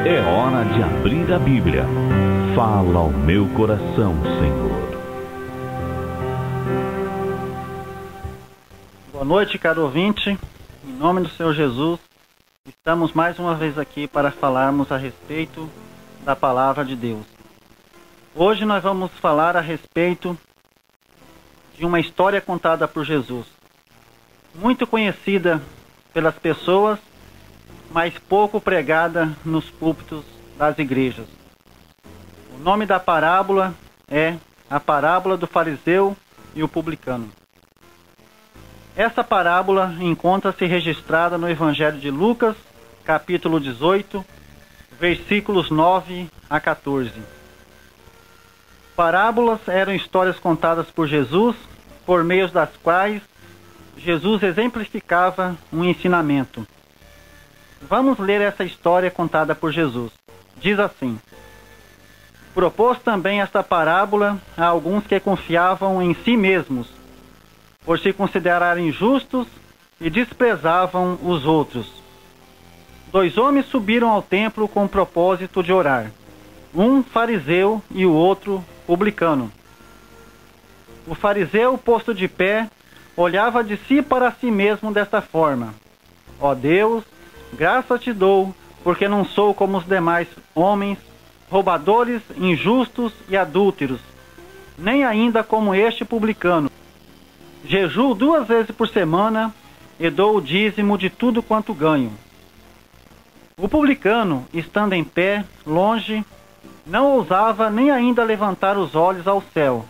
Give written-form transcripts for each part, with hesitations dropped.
É hora de abrir a Bíblia. Fala ao meu coração, Senhor. Boa noite, caro ouvinte. Em nome do Senhor Jesus, estamos mais uma vez aqui para falarmos a respeito da Palavra de Deus. Hoje nós vamos falar a respeito de uma história contada por Jesus, muito conhecida pelas pessoas, mas pouco pregada nos púlpitos das igrejas. O nome da parábola é a parábola do fariseu e o publicano. Essa parábola encontra-se registrada no Evangelho de Lucas, capítulo 18, versículos 9 a 14. Parábolas eram histórias contadas por Jesus, por meio das quais Jesus exemplificava um ensinamento. Vamos ler essa história contada por Jesus. Diz assim: propôs também esta parábola a alguns que confiavam em si mesmos, por se considerarem justos e desprezavam os outros. 2 homens subiram ao templo com o propósito de orar, um fariseu e o outro publicano. O fariseu, posto de pé, olhava de si para si mesmo desta forma: ó Deus, graças te dou, porque não sou como os demais homens, roubadores, injustos e adúlteros, nem ainda como este publicano. Jejuo 2 vezes por semana e dou o dízimo de tudo quanto ganho. O publicano, estando em pé, longe, não ousava nem ainda levantar os olhos ao céu,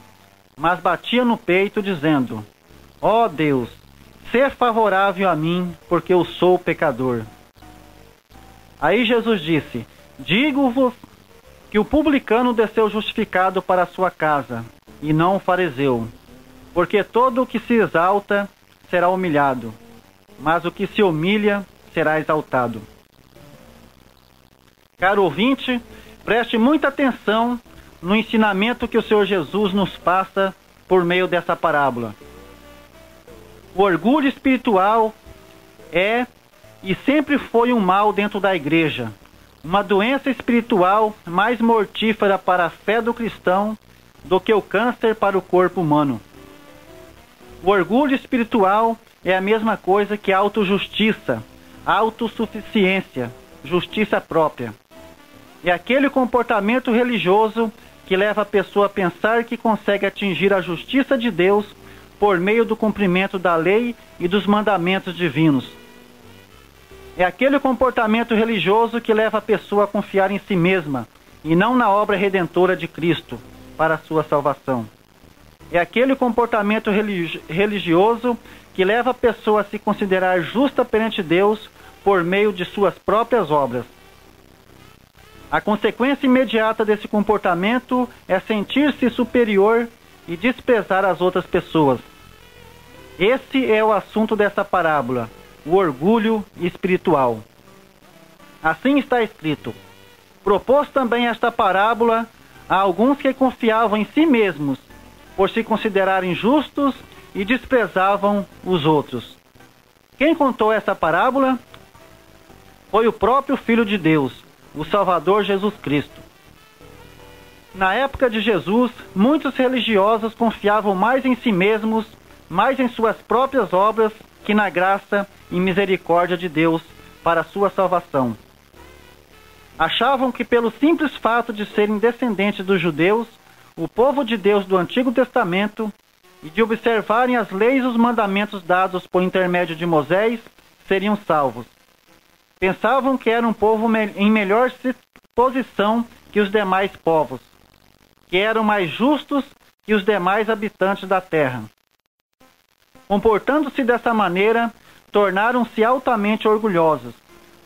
mas batia no peito, dizendo: ó Deus, ser favorável a mim, porque eu sou pecador. Aí Jesus disse: digo-vos que o publicano desceu justificado para a sua casa, e não o fariseu. Porque todo o que se exalta será humilhado, mas o que se humilha será exaltado. Caro ouvinte, preste muita atenção no ensinamento que o Senhor Jesus nos passa por meio dessa parábola. O orgulho espiritual é e sempre foi um mal dentro da igreja, uma doença espiritual mais mortífera para a fé do cristão do que o câncer para o corpo humano. O orgulho espiritual é a mesma coisa que autojustiça, autossuficiência, justiça própria. É aquele comportamento religioso que leva a pessoa a pensar que consegue atingir a justiça de Deus por meio do cumprimento da lei e dos mandamentos divinos. É aquele comportamento religioso que leva a pessoa a confiar em si mesma e não na obra redentora de Cristo para a sua salvação. É aquele comportamento religioso que leva a pessoa a se considerar justa perante Deus por meio de suas próprias obras. A consequência imediata desse comportamento é sentir-se superior e desprezar as outras pessoas. Esse é o assunto dessa parábola, o orgulho espiritual. Assim está escrito: propôs também esta parábola a alguns que confiavam em si mesmos, por se considerarem justos e desprezavam os outros. Quem contou essa parábola foi o próprio Filho de Deus, o Salvador Jesus Cristo. Na época de Jesus, muitos religiosos confiavam mais em si mesmos, mais em suas próprias obras, que na graça e misericórdia de Deus para a sua salvação. Achavam que pelo simples fato de serem descendentes dos judeus, o povo de Deus do Antigo Testamento, e de observarem as leis e os mandamentos dados por intermédio de Moisés, seriam salvos. Pensavam que era um povo em melhor posição que os demais povos, que eram mais justos que os demais habitantes da terra. Comportando-se dessa maneira, tornaram-se altamente orgulhosos,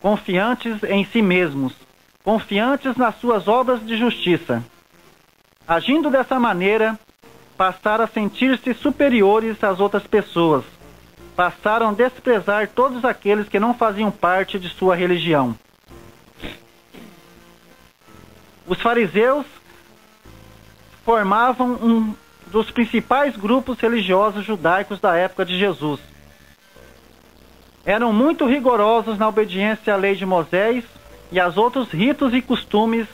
confiantes em si mesmos, confiantes nas suas obras de justiça. Agindo dessa maneira, passaram a sentir-se superiores às outras pessoas, passaram a desprezar todos aqueles que não faziam parte de sua religião. Os fariseus formavam um dos principais grupos religiosos judaicos da época de Jesus. Eram muito rigorosos na obediência à lei de Moisés e aos outros ritos e costumes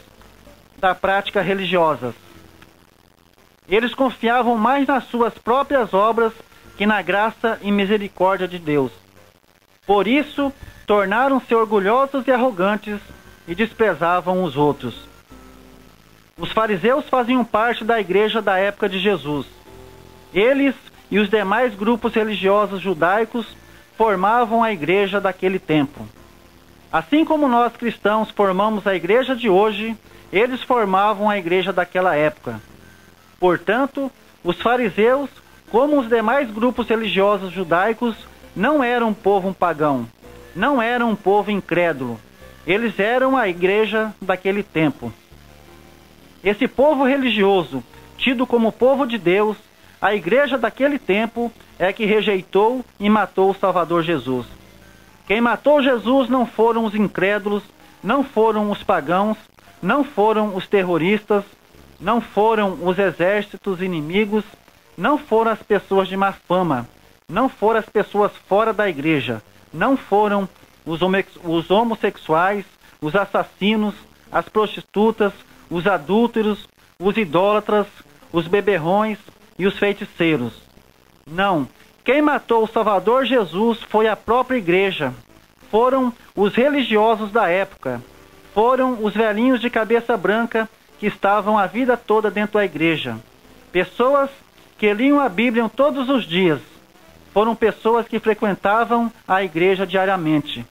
da prática religiosa. Eles confiavam mais nas suas próprias obras que na graça e misericórdia de Deus. Por isso, tornaram-se orgulhosos e arrogantes e desprezavam os outros. Os fariseus faziam parte da igreja da época de Jesus. Eles e os demais grupos religiosos judaicos formavam a igreja daquele tempo. Assim como nós cristãos formamos a igreja de hoje, eles formavam a igreja daquela época. Portanto, os fariseus, como os demais grupos religiosos judaicos, não eram um povo pagão, não eram um povo incrédulo. Eles eram a igreja daquele tempo. Esse povo religioso, tido como povo de Deus, a igreja daquele tempo é que rejeitou e matou o Salvador Jesus. Quem matou Jesus não foram os incrédulos, não foram os pagãos, não foram os terroristas, não foram os exércitos inimigos, não foram as pessoas de má fama, não foram as pessoas fora da igreja, não foram os homossexuais, os assassinos, as prostitutas, os adúlteros, os idólatras, os beberrões e os feiticeiros. Não, quem matou o Salvador Jesus foi a própria igreja. Foram os religiosos da época. Foram os velhinhos de cabeça branca que estavam a vida toda dentro da igreja. Pessoas que liam a Bíblia todos os dias. Foram pessoas que frequentavam a igreja diariamente.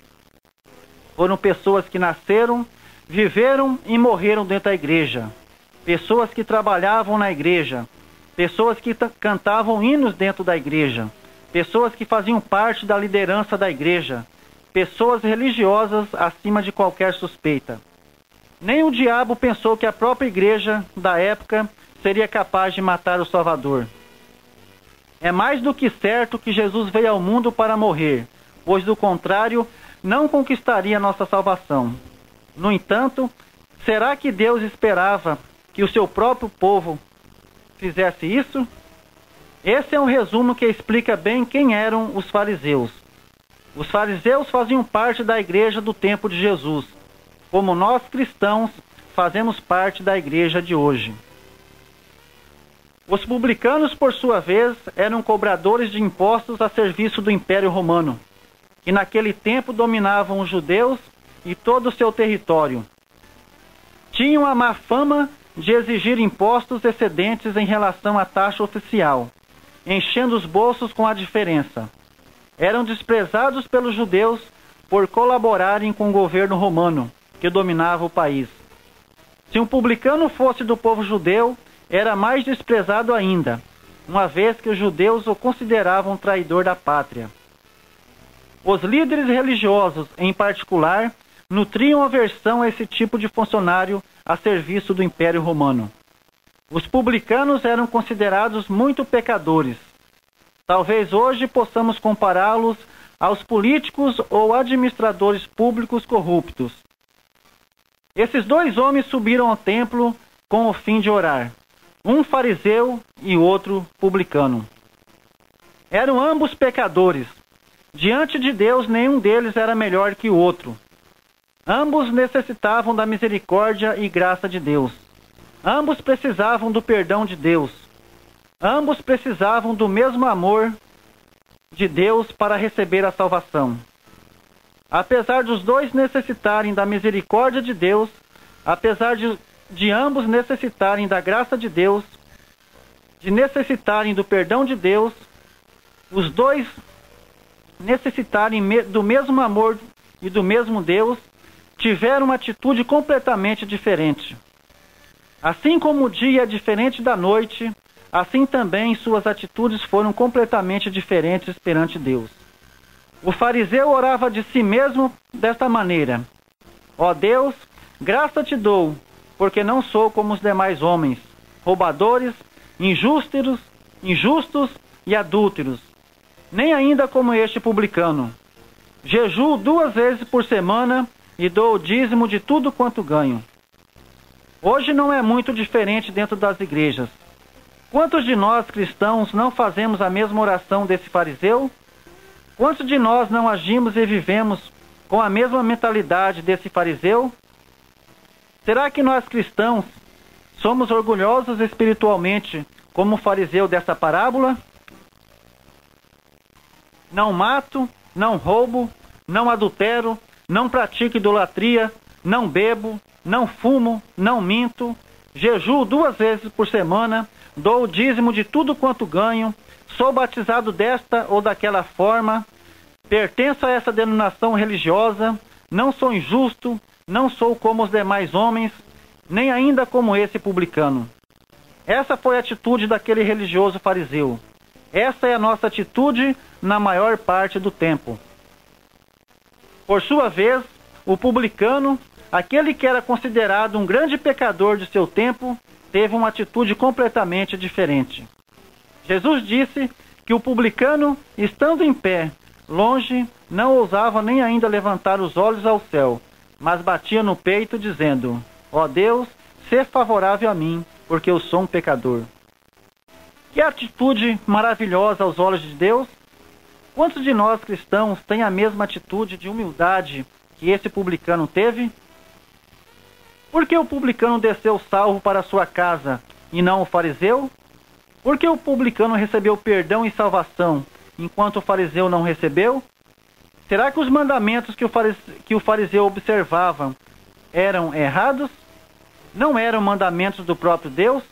Foram pessoas que nasceram, viveram e morreram dentro da igreja. Pessoas que trabalhavam na igreja. Pessoas que cantavam hinos dentro da igreja. Pessoas que faziam parte da liderança da igreja. Pessoas religiosas acima de qualquer suspeita. Nem o diabo pensou que a própria igreja da época seria capaz de matar o Salvador. É mais do que certo que Jesus veio ao mundo para morrer, pois do contrário, não conquistaria nossa salvação. No entanto, será que Deus esperava que o seu próprio povo fizesse isso? Esse é um resumo que explica bem quem eram os fariseus. Os fariseus faziam parte da igreja do tempo de Jesus, como nós cristãos fazemos parte da igreja de hoje. Os publicanos, por sua vez, eram cobradores de impostos a serviço do Império Romano, que naquele tempo dominavam os judeus e todo o seu território. Tinham a má fama de exigir impostos excedentes em relação à taxa oficial, enchendo os bolsos com a diferença. Eram desprezados pelos judeus por colaborarem com o governo romano, que dominava o país. Se um publicano fosse do povo judeu, era mais desprezado ainda, uma vez que os judeus o consideravam traidor da pátria. Os líderes religiosos, em particular, nutriam aversão a esse tipo de funcionário a serviço do Império Romano. Os publicanos eram considerados muito pecadores. Talvez hoje possamos compará-los aos políticos ou administradores públicos corruptos. Esses dois homens subiram ao templo com o fim de orar, um fariseu e outro publicano. Eram ambos pecadores. Diante de Deus, nenhum deles era melhor que o outro. Ambos necessitavam da misericórdia e graça de Deus. Ambos precisavam do perdão de Deus. Ambos precisavam do mesmo amor de Deus para receber a salvação. Apesar dos dois necessitarem da misericórdia de Deus, apesar de ambos necessitarem da graça de Deus, de necessitarem do perdão de Deus, os dois necessitarem do mesmo amor e do mesmo Deus, tiveram uma atitude completamente diferente. Assim como o dia é diferente da noite, assim também suas atitudes foram completamente diferentes perante Deus. O fariseu orava de si mesmo desta maneira: ó Deus, graça te dou, porque não sou como os demais homens, roubadores, injustos e adúlteros, nem ainda como este publicano. Jejuo 2 vezes por semana e dou o dízimo de tudo quanto ganho. Hoje não é muito diferente dentro das igrejas. Quantos de nós cristãos não fazemos a mesma oração desse fariseu? Quantos de nós não agimos e vivemos com a mesma mentalidade desse fariseu? Será que nós cristãos somos orgulhosos espiritualmente como o fariseu dessa parábola? Não mato, não roubo, não adultero, não pratico idolatria, não bebo, não fumo, não minto, jejuo 2 vezes por semana, dou o dízimo de tudo quanto ganho, sou batizado desta ou daquela forma, pertenço a essa denominação religiosa, não sou injusto, não sou como os demais homens, nem ainda como esse publicano. Essa foi a atitude daquele religioso fariseu. Essa é a nossa atitude na maior parte do tempo. Por sua vez, o publicano, aquele que era considerado um grande pecador de seu tempo, teve uma atitude completamente diferente. Jesus disse que o publicano, estando em pé, longe, não ousava nem ainda levantar os olhos ao céu, mas batia no peito, dizendo: ó Deus, sê favorável a mim, porque eu sou um pecador. Que atitude maravilhosa aos olhos de Deus! Quantos de nós cristãos têm a mesma atitude de humildade que esse publicano teve? Por que o publicano desceu salvo para sua casa e não o fariseu? Por que o publicano recebeu perdão e salvação, enquanto o fariseu não recebeu? Será que os mandamentos que o fariseu observava eram errados? Não eram mandamentos do próprio Deus?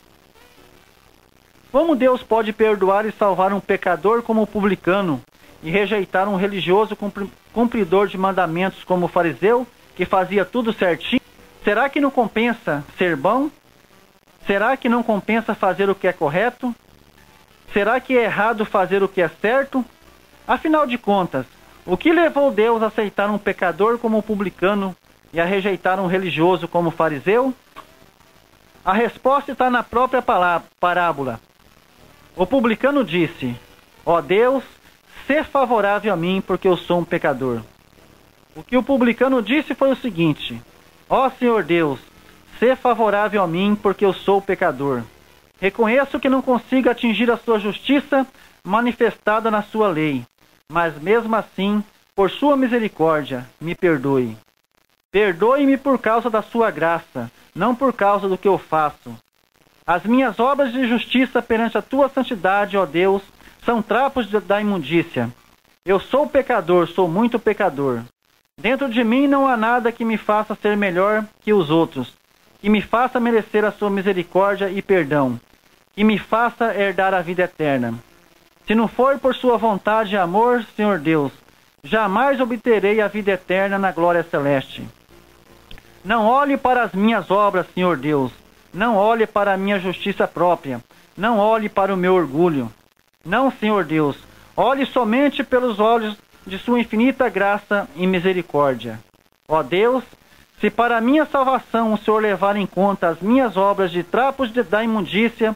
Como Deus pode perdoar e salvar um pecador como o publicano e rejeitar um religioso cumpridor de mandamentos como o fariseu, que fazia tudo certinho? Será que não compensa ser bom? Será que não compensa fazer o que é correto? Será que é errado fazer o que é certo? Afinal de contas, o que levou Deus a aceitar um pecador como o publicano e a rejeitar um religioso como o fariseu? A resposta está na própria parábola. O publicano disse: ó Deus, sê favorável a mim, porque eu sou um pecador. O que o publicano disse foi o seguinte: ó Senhor Deus, sê favorável a mim, porque eu sou pecador. Reconheço que não consigo atingir a sua justiça manifestada na sua lei, mas mesmo assim, por sua misericórdia, me perdoe. Perdoe-me por causa da sua graça, não por causa do que eu faço. As minhas obras de justiça perante a tua santidade, ó Deus, são trapos da imundícia. Eu sou pecador, sou muito pecador. Dentro de mim não há nada que me faça ser melhor que os outros, que me faça merecer a sua misericórdia e perdão, que me faça herdar a vida eterna. Se não for por sua vontade e amor, Senhor Deus, jamais obterei a vida eterna na glória celeste. Não olhe para as minhas obras, Senhor Deus. Não olhe para a minha justiça própria. Não olhe para o meu orgulho. Não, Senhor Deus. Olhe somente pelos olhos de sua infinita graça e misericórdia. Ó Deus, se para a minha salvação o Senhor levar em conta as minhas obras de trapos da imundícia,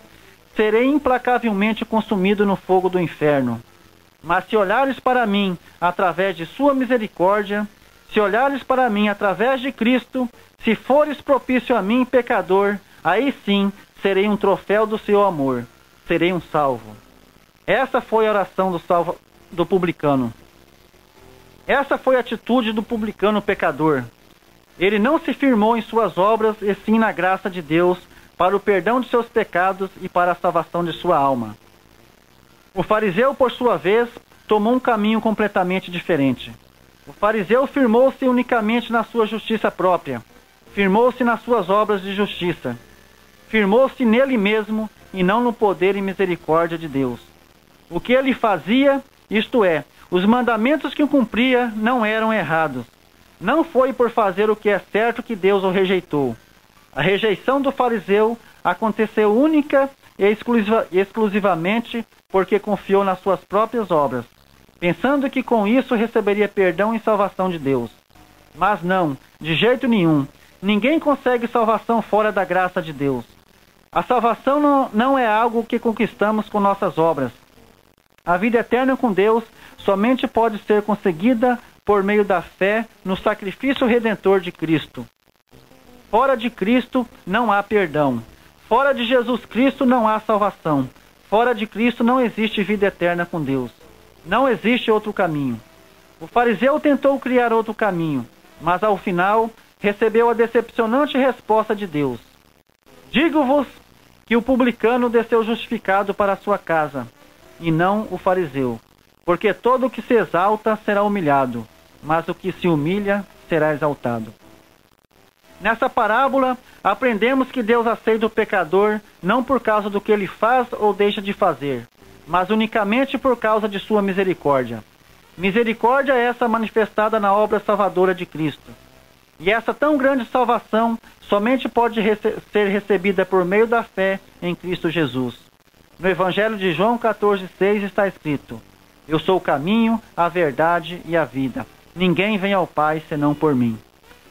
serei implacavelmente consumido no fogo do inferno. Mas se olhares para mim através de sua misericórdia, se olhares para mim através de Cristo, se fores propício a mim, pecador, aí sim serei um troféu do seu amor, serei um salvo. Essa foi a oração do publicano. Essa foi a atitude do publicano pecador. Ele não se firmou em suas obras, e sim na graça de Deus, para o perdão de seus pecados e para a salvação de sua alma. O fariseu, por sua vez, tomou um caminho completamente diferente. O fariseu firmou-se unicamente na sua justiça própria, firmou-se nas suas obras de justiça, firmou-se nele mesmo e não no poder e misericórdia de Deus. O que ele fazia, isto é, os mandamentos que cumpria, não eram errados. Não foi por fazer o que é certo que Deus o rejeitou. A rejeição do fariseu aconteceu única e exclusivamente porque confiou nas suas próprias obras, pensando que com isso receberia perdão e salvação de Deus. Mas não, de jeito nenhum. Ninguém consegue salvação fora da graça de Deus. A salvação não é algo que conquistamos com nossas obras. A vida eterna com Deus somente pode ser conseguida por meio da fé no sacrifício redentor de Cristo. Fora de Cristo não há perdão. Fora de Jesus Cristo não há salvação. Fora de Cristo não existe vida eterna com Deus. Não existe outro caminho. O fariseu tentou criar outro caminho, mas ao final recebeu a decepcionante resposta de Deus. Digo-vos que o publicano desceu justificado para a sua casa, e não o fariseu. Porque todo o que se exalta será humilhado, mas o que se humilha será exaltado. Nessa parábola, aprendemos que Deus aceita o pecador não por causa do que ele faz ou deixa de fazer, mas unicamente por causa de sua misericórdia. Misericórdia é essa manifestada na obra salvadora de Cristo. E essa tão grande salvação somente pode ser recebida por meio da fé em Cristo Jesus. No Evangelho de João 14,6 está escrito: Eu sou o caminho, a verdade e a vida. Ninguém vem ao Pai senão por mim.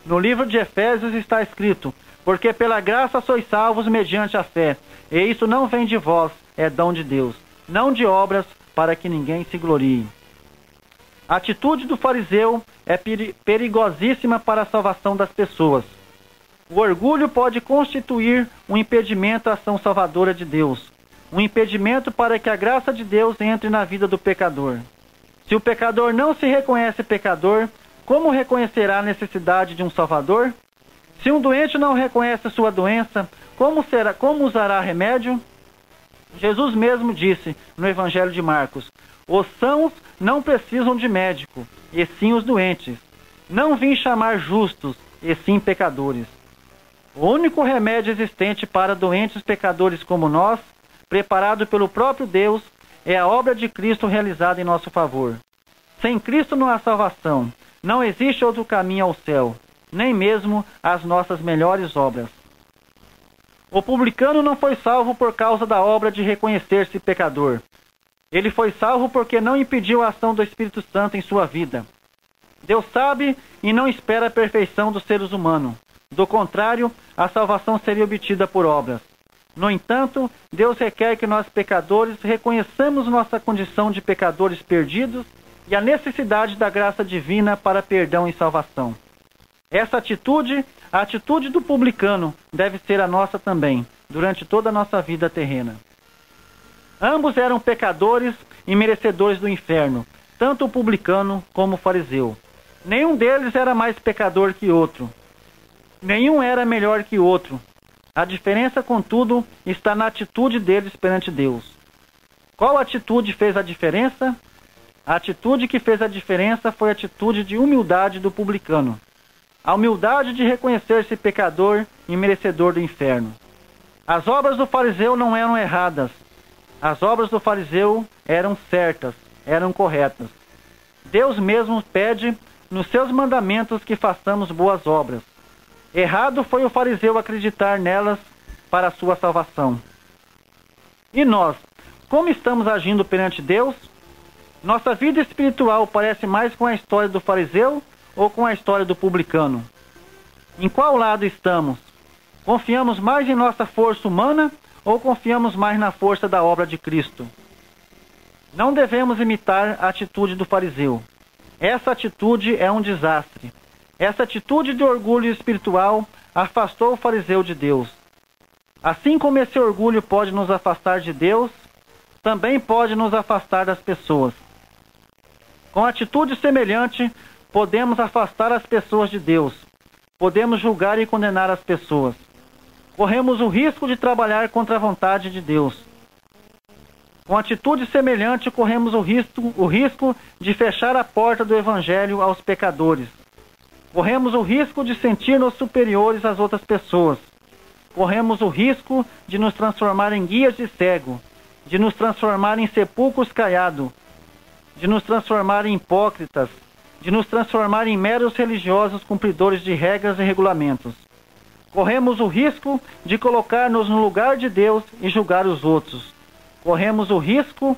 No livro de Efésios está escrito: Porque pela graça sois salvos mediante a fé, e isso não vem de vós, é dom de Deus, não de obras, para que ninguém se glorie. A atitude do fariseu é perigosíssima para a salvação das pessoas. O orgulho pode constituir um impedimento à ação salvadora de Deus, um impedimento para que a graça de Deus entre na vida do pecador. Se o pecador não se reconhece pecador, como reconhecerá a necessidade de um Salvador? Se um doente não reconhece sua doença, como usará remédio? Jesus mesmo disse no Evangelho de Marcos: Os sãos não precisam de médico, e sim os doentes. Não vim chamar justos, e sim pecadores. O único remédio existente para doentes pecadores como nós, preparado pelo próprio Deus, é a obra de Cristo realizada em nosso favor. Sem Cristo não há salvação. Não existe outro caminho ao céu, nem mesmo as nossas melhores obras. O publicano não foi salvo por causa da obra de reconhecer-se pecador. Ele foi salvo porque não impediu a ação do Espírito Santo em sua vida. Deus sabe e não espera a perfeição dos seres humanos. Do contrário, a salvação seria obtida por obras. No entanto, Deus requer que nós pecadores reconheçamos nossa condição de pecadores perdidos e a necessidade da graça divina para perdão e salvação. Essa atitude, a atitude do publicano, deve ser a nossa também, durante toda a nossa vida terrena. Ambos eram pecadores e merecedores do inferno, tanto o publicano como o fariseu. Nenhum deles era mais pecador que outro. Nenhum era melhor que outro. A diferença, contudo, está na atitude deles perante Deus. Qual atitude fez a diferença? A atitude que fez a diferença foi a atitude de humildade do publicano. A humildade de reconhecer-se pecador e merecedor do inferno. As obras do fariseu não eram erradas. As obras do fariseu eram certas, eram corretas. Deus mesmo pede nos seus mandamentos que façamos boas obras. Errado foi o fariseu acreditar nelas para a sua salvação. E nós, como estamos agindo perante Deus? Nossa vida espiritual parece mais com a história do fariseu ou com a história do publicano? Em qual lado estamos? Confiamos mais em nossa força humana ou confiamos mais na força da obra de Cristo? Não devemos imitar a atitude do fariseu. Essa atitude é um desastre. Essa atitude de orgulho espiritual afastou o fariseu de Deus. Assim como esse orgulho pode nos afastar de Deus, também pode nos afastar das pessoas. Com atitude semelhante, podemos afastar as pessoas de Deus. Podemos julgar e condenar as pessoas. Corremos o risco de trabalhar contra a vontade de Deus. Com atitude semelhante, corremos o risco de fechar a porta do Evangelho aos pecadores. Corremos o risco de sentir-nos superiores às outras pessoas. Corremos o risco de nos transformar em guias de cego, de nos transformar em sepulcros caiados, de nos transformar em hipócritas, de nos transformar em meros religiosos cumpridores de regras e regulamentos. Corremos o risco de colocar-nos no lugar de Deus e julgar os outros. Corremos o risco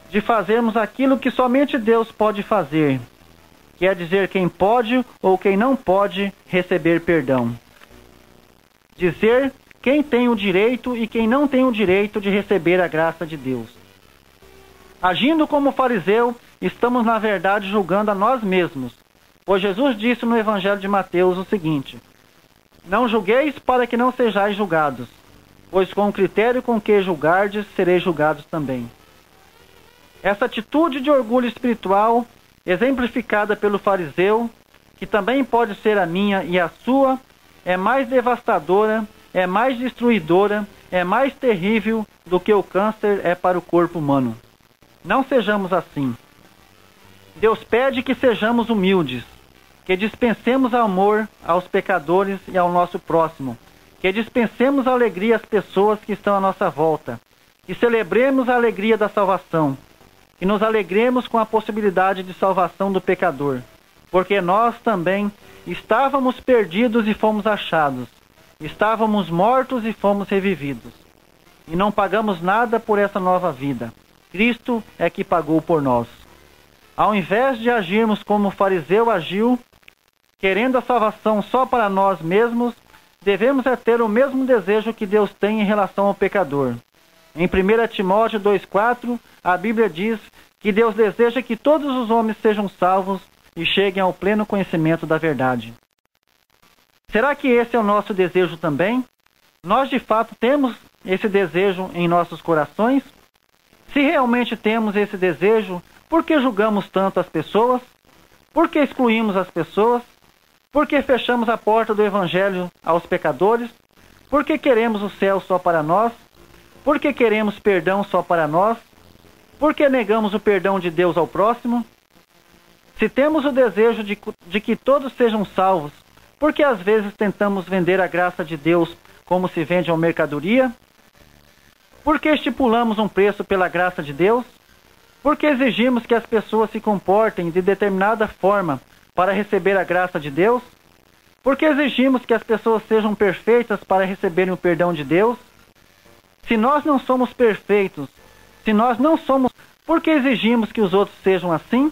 de fazermos aquilo que somente Deus pode fazer, que é dizer quem pode ou quem não pode receber perdão. Dizer quem tem o direito e quem não tem o direito de receber a graça de Deus. Agindo como fariseu, estamos na verdade julgando a nós mesmos, pois Jesus disse no Evangelho de Mateus o seguinte: Não julgueis para que não sejais julgados, pois com o critério com que julgardes, sereis julgados também. Essa atitude de orgulho espiritual exemplificada pelo fariseu, que também pode ser a minha e a sua, é mais devastadora, é mais destruidora, é mais terrível do que o câncer é para o corpo humano. Não sejamos assim. Deus pede que sejamos humildes, que dispensemos amor aos pecadores e ao nosso próximo, que dispensemos alegria às pessoas que estão à nossa volta, que celebremos a alegria da salvação, que nos alegremos com a possibilidade de salvação do pecador, porque nós também estávamos perdidos e fomos achados, estávamos mortos e fomos revividos, e não pagamos nada por essa nova vida. Cristo é que pagou por nós. Ao invés de agirmos como o fariseu agiu, querendo a salvação só para nós mesmos, devemos ter o mesmo desejo que Deus tem em relação ao pecador. Em 1 Timóteo 2,4, a Bíblia diz que Deus deseja que todos os homens sejam salvos e cheguem ao pleno conhecimento da verdade. Será que esse é o nosso desejo também? Nós de fato temos esse desejo em nossos corações? Se realmente temos esse desejo, por que julgamos tanto as pessoas? Por que excluímos as pessoas? Por que fechamos a porta do Evangelho aos pecadores? Por que queremos o céu só para nós? Por que queremos perdão só para nós? Por que negamos o perdão de Deus ao próximo? Se temos o desejo de que todos sejam salvos, por que às vezes tentamos vender a graça de Deus como se vende uma mercadoria? Por que estipulamos um preço pela graça de Deus? Por que exigimos que as pessoas se comportem de determinada forma para receber a graça de Deus? Por que exigimos que as pessoas sejam perfeitas para receberem o perdão de Deus? Se nós não somos perfeitos, se nós não somos, por que exigimos que os outros sejam assim?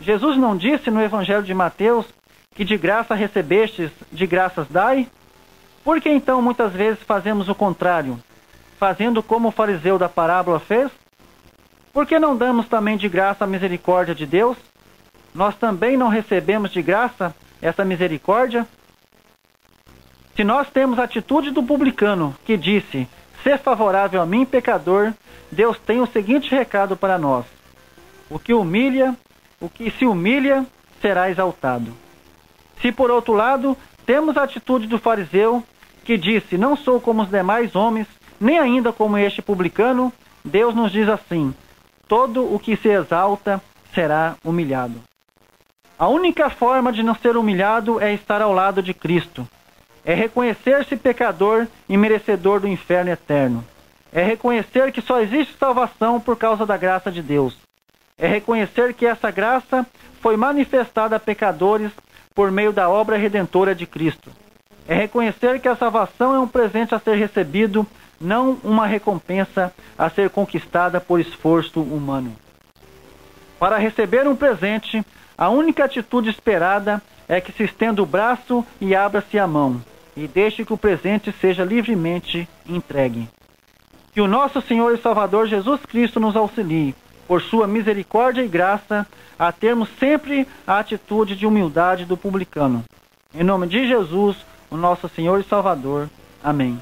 Jesus não disse no Evangelho de Mateus que de graça recebestes, de graças dai? Por que então muitas vezes fazemos o contrário, fazendo como o fariseu da parábola fez? Por que não damos também de graça a misericórdia de Deus? Nós também não recebemos de graça essa misericórdia? Se nós temos a atitude do publicano, que disse, ser favorável a mim, pecador, Deus tem o seguinte recado para nós: o que se humilha, será exaltado. Se por outro lado, temos a atitude do fariseu, que disse, não sou como os demais homens, nem ainda como este publicano, Deus nos diz assim, todo o que se exalta será humilhado. A única forma de não ser humilhado é estar ao lado de Cristo. É reconhecer-se pecador e merecedor do inferno eterno. É reconhecer que só existe salvação por causa da graça de Deus. É reconhecer que essa graça foi manifestada a pecadores por meio da obra redentora de Cristo. É reconhecer que a salvação é um presente a ser recebido, não uma recompensa a ser conquistada por esforço humano. Para receber um presente, a única atitude esperada é que se estenda o braço e abra-se a mão, e deixe que o presente seja livremente entregue. Que o nosso Senhor e Salvador Jesus Cristo nos auxilie, por sua misericórdia e graça, a termos sempre a atitude de humildade do publicano. Em nome de Jesus, o nosso Senhor e Salvador. Amém.